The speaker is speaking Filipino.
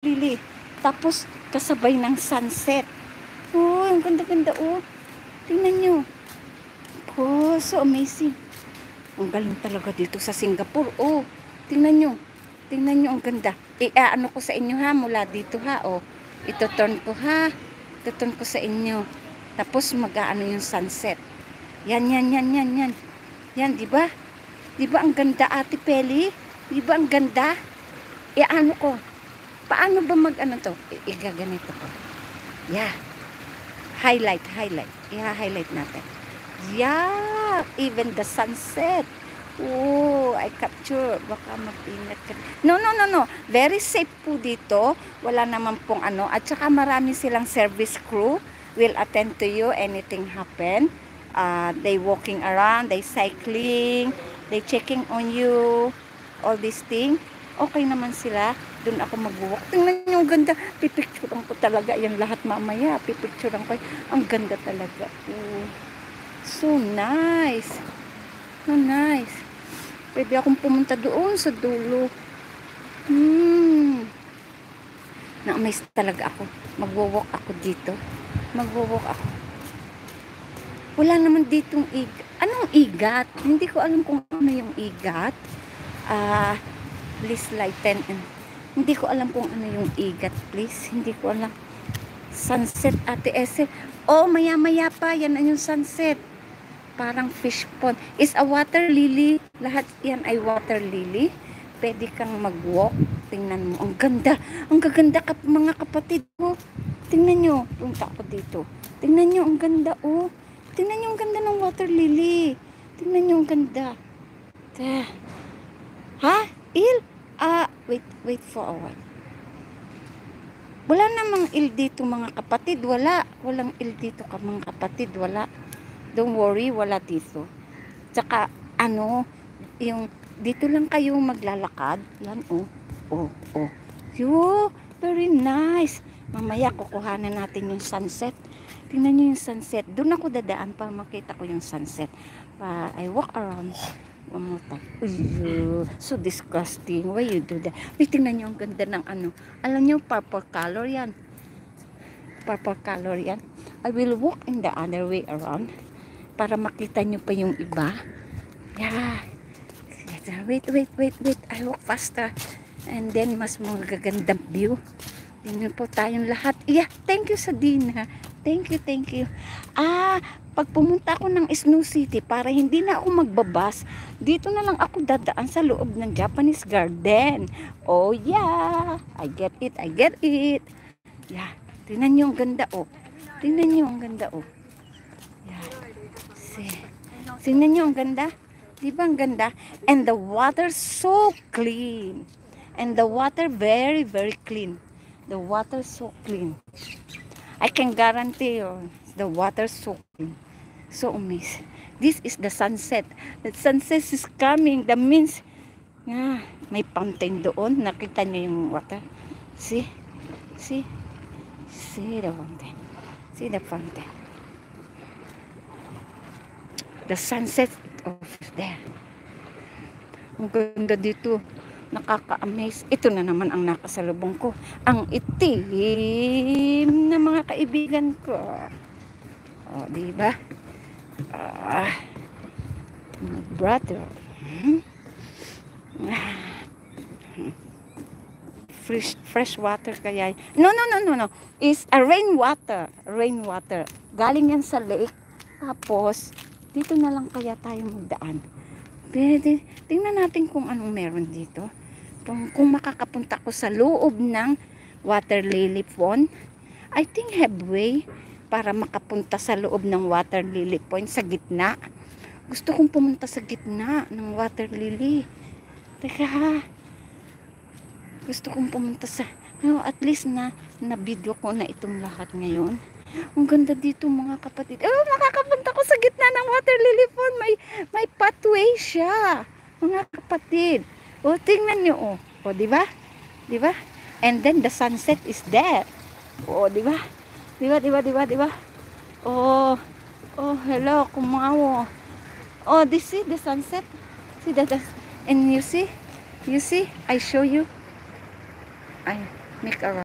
lili. Tapos, kasabay ng sunset. Oh, ang ganda-ganda, oh. Tingnan nyo. Oh, so amazing. Ang galing talaga dito sa Singapore. Oh, tingnan nyo. Tingnan nyo, ang ganda. Ano ko sa inyo ha, mula dito ha. Oh, ito-turn ko ha. Ito-turn ko sa inyo. Tapos mag-aano yung sunset. Yan. Yan, di ba? Di ba ang ganda, Ate Peli? Di ba ang ganda? Ano ko? Paano ba mag-ano to? Igaganito ko. Yeah. Highlight. I-highlight natin. Yeah, even the sunset. Oh, I capture. Baka mapinat ka. No. Very safe po dito. Wala naman pong ano. At saka marami silang service crew will attend to you anything happen. They walking around, they cycling, they checking on you. All these things. Okay naman sila. Doon ako mag-walk. Tingnan nyo, ang ganda. Pipicturean ko talaga yan lahat mamaya. Pipicturean ko. Ang ganda talaga. Oh. So nice. So nice. Pwede akong pumunta doon sa dulo. Na-amaze talaga ako. Magwo-walk ako dito. Magwo-walk ako. Wala naman ditong igat. Anong igat? Hindi ko alam kung ano yung igat. Please lighten. Hindi ko alam kung ano yung igat, please. Hindi ko alam. Sunset, Ate Ese. Oh, maya-maya pa. Yan ang yung sunset. Parang fish pond. Is a water lily. Lahat yan ay water lily. Pwede kang mag-walk. Tingnan mo. Ang ganda. Ang gaganda mga kapatid. Oh. Tingnan nyo. Punta ako dito. Tingnan nyo. Ang ganda. Oh. Tingnan nyo ang ganda ng water lily. Tingnan nyo ang ganda. Ha? Wait for a while. Wala namang il dito mga kapatid. Walang il dito mga kapatid. Wala. Don't worry, wala dito. Tsaka, yung dito lang kayo maglalakad. Yan, oh. Very nice. Mamaya, kukuhanan natin yung sunset. Tingnan nyo yung sunset. Doon ako dadaan para makita ko yung sunset. I walk around. One more time. So disgusting. Why you do that? Tingnan nyo ang ganda ng ano. Alam nyo, purple color yan. I will walk in the other way around para makita nyo pa yung iba. Yeah. Wait. I walk faster. And then, mas magagandang view. Tingnan po tayong lahat. Yeah, thank you sa Dina. Thank you. Pag pumunta ako ng Snow City, para hindi na ako magbabas, dito na lang ako dadaan sa loob ng Japanese Garden. Oh yeah, I get it. Yeah, tingnan nyo ang ganda, oh. Yeah, tingnan nyo ang ganda. Di ba ang ganda? And the water so clean. And the water very, very clean. The water so clean. I can guarantee you, the water so clean. So amazing. This is the sunset. The sunset is coming. That means, may fountain doon. Nakita niyo yung water. See the fountain. See the fountain. The sunset of there. Ang ganda dito. Nakaka-amaze. Ito na naman ang nakasalubong ko. Ang itim na mga kaibigan ko. O, diba? My brother. Fresh water kaya. No. Is a rainwater. Galing yan sa lake. Tapos, dito na lang kaya tayo magdaan. Pwede. Tingnan natin kung anong meron dito. Kung makakapunta ko sa loob ng water lily pond. I think have way para makapunta sa loob ng water lily pond sa gitna. Gusto kong pumunta sa gitna ng water lily. Teka. Gusto kong pumunta sa at least na video ko na itong lahat ngayon. Ang ganda dito mga kapatid. Makakapunta ko sa gitna ng water lily pond. May pathway siya. Mga kapatid. Tingnan nyo. Di ba? And then the sunset is there. Di ba? Hello, kumawo. This is the sunset. See that? And you see? I show you. Make a